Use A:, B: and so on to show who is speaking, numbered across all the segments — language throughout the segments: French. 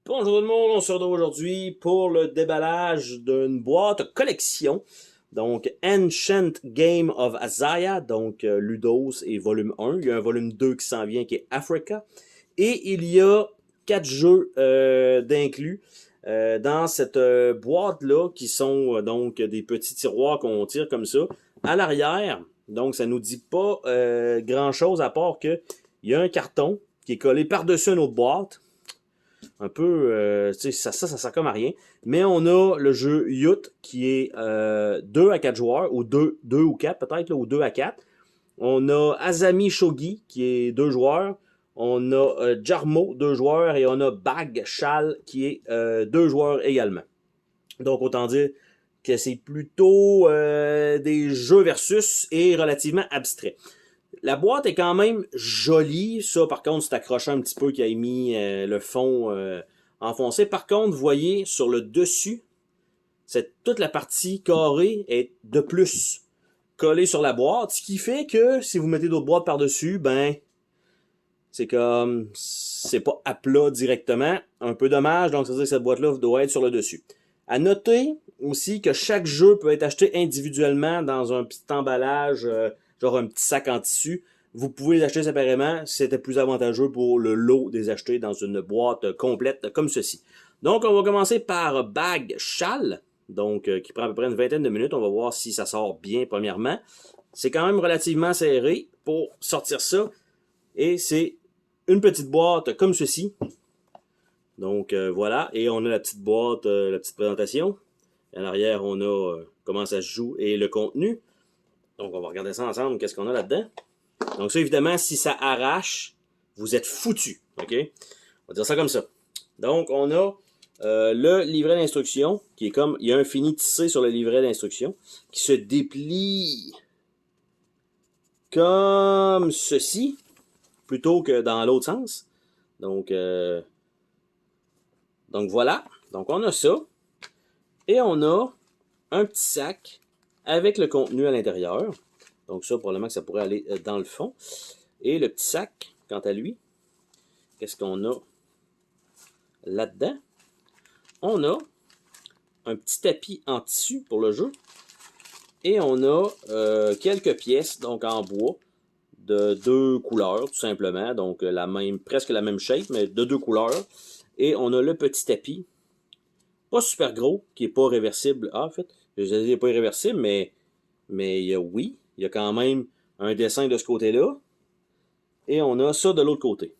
A: Bonjour tout le monde, on se retrouve aujourd'hui pour le déballage d'une boîte collection. Donc, Ancient Game of Azaya, donc Ludos et volume 1. Il y a un volume 2 qui s'en vient qui est Africa. Et il y a 4 jeux d'inclus dans cette boîte-là qui sont donc des petits tiroirs qu'on tire comme ça. À l'arrière, donc ça nous dit pas grand-chose à part que il y a un carton qui est collé par-dessus une autre boîte. Un peu, ça sert comme à rien. Mais on a le jeu Youth qui est 2 à 4 joueurs, ou 2 ou 4 peut-être, ou 2 à 4. On a Azami Shogi qui est 2 joueurs. On a Jarmo, 2 joueurs. Et on a Bag Shal qui est 2 joueurs également. Donc autant dire que c'est plutôt des jeux versus et relativement abstraits. La boîte est quand même jolie. Ça, par contre, c'est accrochant un petit peu qui a mis le fond enfoncé. Par contre, vous voyez, sur le dessus, toute la partie carrée est de plus collée sur la boîte. Ce qui fait que si vous mettez d'autres boîtes par-dessus, ben, c'est comme, c'est pas à plat directement. Un peu dommage, donc ça veut dire que cette boîte-là doit être sur le dessus. À noter aussi que chaque jeu peut être acheté individuellement dans un petit emballage, genre un petit sac en tissu. Vous pouvez les acheter séparément. C'était plus avantageux pour le lot des acheter dans une boîte complète comme ceci. Donc, on va commencer par Bag Shal, donc qui prend à peu près une vingtaine de minutes. On va voir si ça sort bien premièrement. C'est quand même relativement serré pour sortir ça. Et c'est une petite boîte comme ceci. Donc voilà, et on a la petite boîte, la petite présentation. À l'arrière, on a comment ça se joue et le contenu. Donc on va regarder ça ensemble, qu'est-ce qu'on a là-dedans. Donc ça, évidemment, si ça arrache, vous êtes foutu. OK? On va dire ça comme ça. Donc on a le livret d'instruction, qui est comme, il y a un fini tissé sur le livret d'instruction, qui se déplie comme ceci, plutôt que dans l'autre sens. Donc voilà, donc on a ça. Et on a un petit sac avec le contenu à l'intérieur. Donc ça, probablement que ça pourrait aller dans le fond. Et le petit sac, quant à lui, qu'est-ce qu'on a là-dedans? On a un petit tapis en tissu pour le jeu. Et on a quelques pièces, donc en bois, de 2 couleurs, tout simplement. Donc presque la même shape, mais de 2 couleurs. Et on a le petit tapis, pas super gros, qui n'est pas réversible. Ah, en fait, je disais pas irréversible, mais oui, il y a quand même un dessin de ce côté-là. Et on a ça de l'autre côté.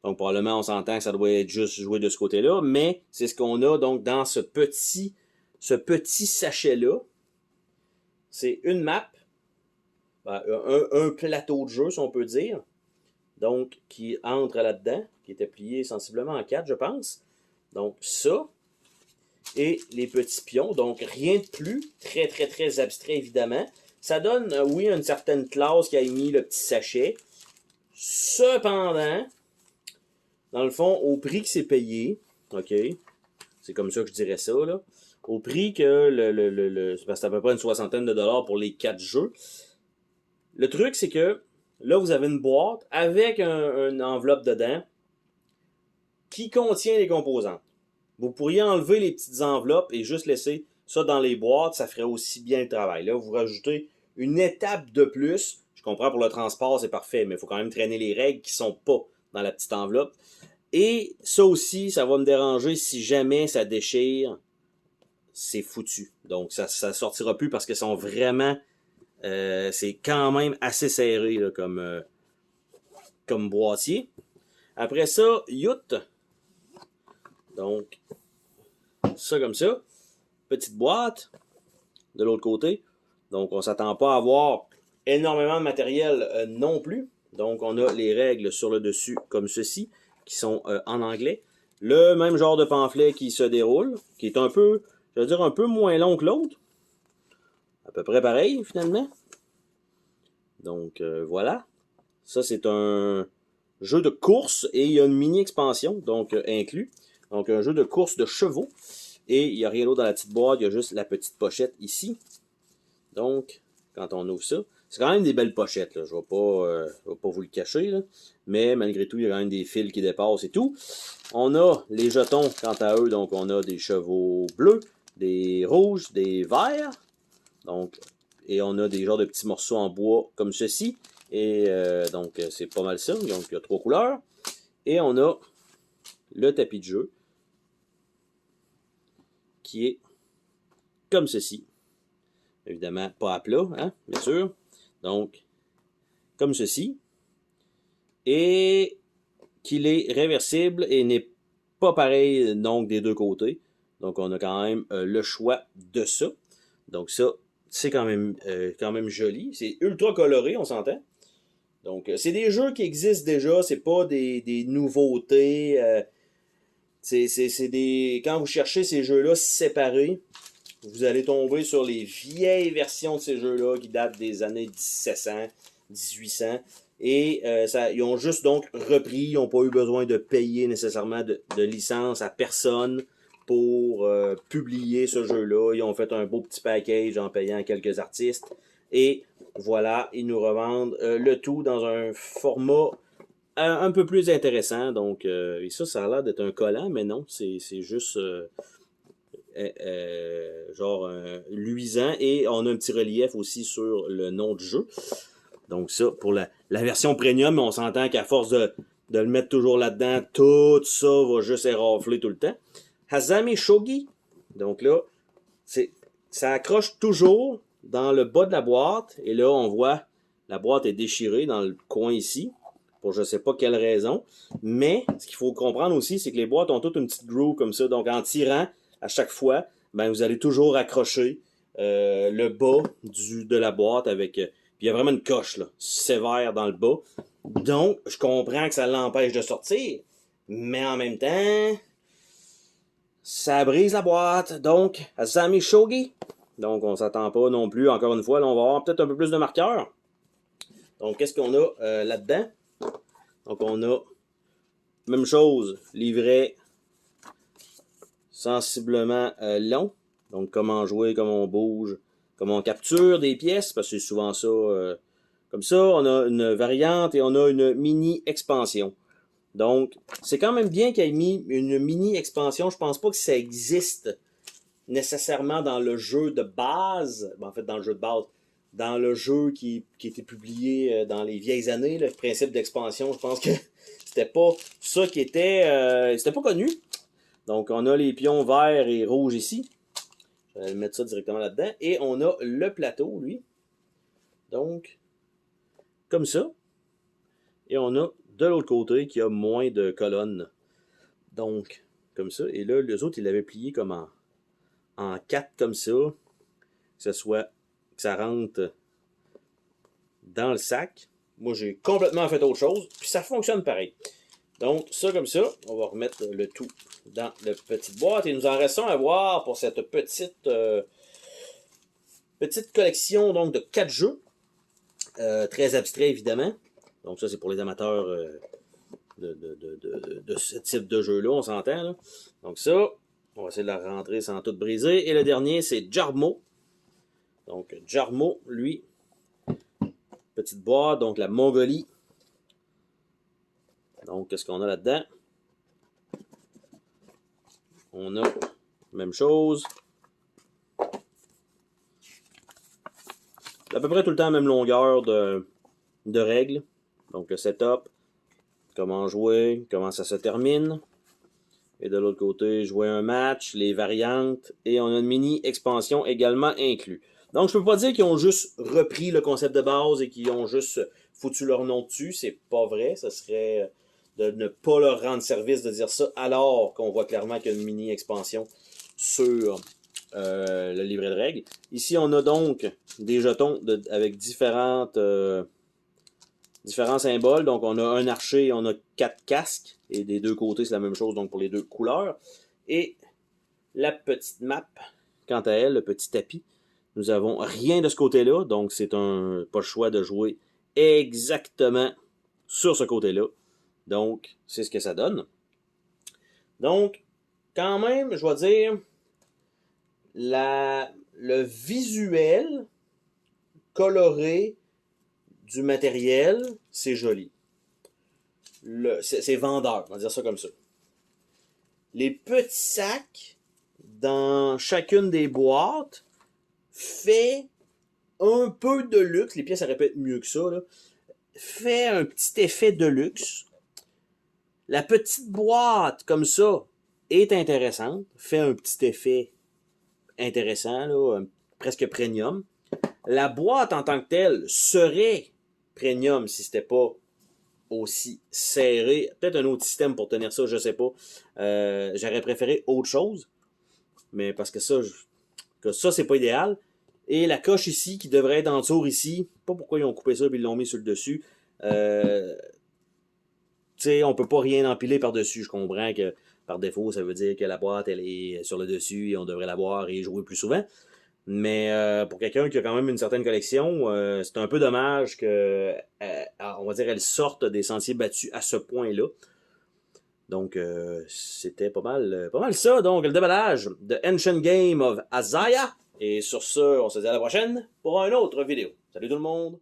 A: Donc, probablement, on s'entend que ça doit être juste joué de ce côté-là, mais c'est ce qu'on a donc dans ce petit sachet-là. C'est une map, un plateau de jeu, si on peut dire, donc qui entre là-dedans, qui était plié sensiblement en 4, je pense. Donc, ça, et les petits pions. Donc, rien de plus. Très, très, très abstrait, évidemment. Ça donne, oui, une certaine classe qui a émis le petit sachet. Cependant, dans le fond, au prix que c'est payé, OK, c'est comme ça que je dirais ça, là, au prix que c'est à peu près une soixantaine de dollars pour les 4 jeux. Le truc, c'est que là, vous avez une boîte avec une enveloppe dedans qui contient les composantes. Vous pourriez enlever les petites enveloppes et juste laisser ça dans les boîtes, ça ferait aussi bien le travail. Là, vous rajoutez une étape de plus. Je comprends pour le transport, c'est parfait, mais il faut quand même traîner les règles qui sont pas dans la petite enveloppe. Et ça aussi, ça va me déranger si jamais ça déchire, c'est foutu. Donc, ça sortira plus parce que sont vraiment, c'est quand même assez serré là, comme boîtier. Après ça, Youth. Donc, ça comme ça. Petite boîte de l'autre côté. Donc, on ne s'attend pas à avoir énormément de matériel non plus. Donc, on a les règles sur le dessus comme ceci, qui sont en anglais. Le même genre de pamphlet qui se déroule, qui est un peu, je veux dire, un peu moins long que l'autre. À peu près pareil, finalement. Donc, voilà. Ça, c'est un jeu de course et il y a une mini-expansion, donc inclus. Donc, un jeu de course de chevaux. Et il n'y a rien d'autre dans la petite boîte, il y a juste la petite pochette ici. Donc, quand on ouvre ça, C'est quand même des belles pochettes, là. Je vais pas vous le cacher, là. Mais malgré tout, il y a quand même des fils qui dépassent et tout. On a les jetons, quant à eux, donc on a des chevaux bleus, des rouges, des verts. Donc, et on a des genres de petits morceaux en bois comme ceci. Et donc, c'est pas mal ça. Donc, il y a 3 couleurs. Et on a le tapis de jeu qui est comme ceci. Évidemment, pas à plat, hein, bien sûr. Donc, comme ceci. Et qu'il est réversible et n'est pas pareil donc des deux côtés. Donc, on a quand même le choix de ça. Donc, ça, c'est quand même joli. C'est ultra coloré, on s'entend. Donc, c'est des jeux qui existent déjà. C'est pas des nouveautés. C'est des... Quand vous cherchez ces jeux-là séparés, vous allez tomber sur les vieilles versions de ces jeux-là qui datent des années 1700, 1800. Et ils ont juste donc repris, ils n'ont pas eu besoin de payer nécessairement de licence à personne pour publier ce jeu-là. Ils ont fait un beau petit package en payant quelques artistes. Et voilà, ils nous revendent le tout dans un format un peu plus intéressant. Donc, et ça a l'air d'être un collant, mais non, c'est juste genre luisant. Et on a un petit relief aussi sur le nom du jeu. Donc ça, pour la version premium, on s'entend qu'à force de le mettre toujours là-dedans, tout ça va juste érafler tout le temps. Hazami Shogi, donc là, ça accroche toujours dans le bas de la boîte. Et là, on voit la boîte est déchirée dans le coin ici, pour je sais pas quelle raison. Mais ce qu'il faut comprendre aussi, c'est que les boîtes ont toutes une petite groove comme ça. Donc en tirant à chaque fois, ben, vous allez toujours accrocher le bas de la boîte avec... il y a vraiment une coche là, sévère dans le bas. Donc, je comprends que ça l'empêche de sortir. Mais en même temps, ça brise la boîte. Donc, Azami Shogi. Donc, on s'attend pas non plus. Encore une fois, là, on va avoir peut-être un peu plus de marqueurs. Donc, qu'est-ce qu'on a là-dedans? Donc, on a, même chose, livret sensiblement long. Donc, comment jouer, comment on bouge, comment on capture des pièces, parce que c'est souvent ça. Comme ça, on a une variante et on a une mini-expansion. Donc, c'est quand même bien qu'il ait mis une mini-expansion. Je pense pas que ça existe nécessairement dans le jeu de base. Ben, en fait, dans le jeu de base. Dans le jeu qui était publié dans les vieilles années, le principe d'expansion, je pense que c'était pas ça qui était... c'était pas connu. Donc, on a les pions verts et rouges ici. Je vais mettre ça directement là-dedans. Et on a le plateau, lui. Donc, comme ça. Et on a de l'autre côté qui a moins de colonnes. Donc, comme ça. Et là, les autres, ils l'avaient plié comme en 4 comme ça. Que ça rentre dans le sac. Moi, j'ai complètement fait autre chose. Puis ça fonctionne pareil. Donc, ça comme ça. On va remettre le tout dans la petite boîte. Et nous en restons à voir pour cette petite collection donc, de 4 jeux. Très abstrait, évidemment. Donc, ça, c'est pour les amateurs de ce type de jeu-là, on s'entend. Là. Donc, ça, on va essayer de la rentrer sans tout briser. Et le dernier, c'est Jarmo. Donc, Jarmo, lui, petite boîte, donc la Mongolie. Donc, qu'est-ce qu'on a là-dedans? On a même chose. À peu près tout le temps la même longueur de règles. Donc, le setup, comment jouer, comment ça se termine. Et de l'autre côté, jouer un match, les variantes. Et on a une mini-expansion également inclus. Donc, je peux pas dire qu'ils ont juste repris le concept de base et qu'ils ont juste foutu leur nom dessus. C'est pas vrai. Ça serait de ne pas leur rendre service de dire ça, alors qu'on voit clairement qu'il y a une mini-expansion sur le livret de règles. Ici, on a donc des jetons avec différents symboles. Donc, on a un archer et on a 4 casques. Et des deux côtés, c'est la même chose, donc pour les deux couleurs. Et la petite map, quant à elle, le petit tapis, nous avons rien de ce côté-là. Donc, c'est pas le choix de jouer exactement sur ce côté-là. Donc, c'est ce que ça donne. Donc, quand même, je vais dire, le visuel coloré du matériel, c'est joli. C'est vendeur, on va dire ça comme ça. Les petits sacs dans chacune des boîtes fait un peu de luxe. Les pièces auraient pu être mieux que ça, là. Fait un petit effet de luxe. La petite boîte, comme ça, est intéressante. Fait un petit effet intéressant, là, presque premium. La boîte en tant que telle serait premium si c'était pas aussi serré. Peut-être un autre système pour tenir ça, je sais pas. J'aurais préféré autre chose. Mais parce que ça c'est pas idéal. Et la coche ici, qui devrait être en dessous ici, pas pourquoi ils ont coupé ça et ils l'ont mis sur le dessus. Tu sais, on peut pas rien empiler par-dessus. Je comprends que par défaut, ça veut dire que la boîte, elle est sur le dessus et on devrait la voir et jouer plus souvent. Mais pour quelqu'un qui a quand même une certaine collection, c'est un peu dommage que, on va dire, elle sorte des sentiers battus à ce point-là. Donc, c'était pas mal ça. Donc, le déballage de Ancient Game of Azaya. Et sur ce, on se dit à la prochaine pour une autre vidéo. Salut tout le monde!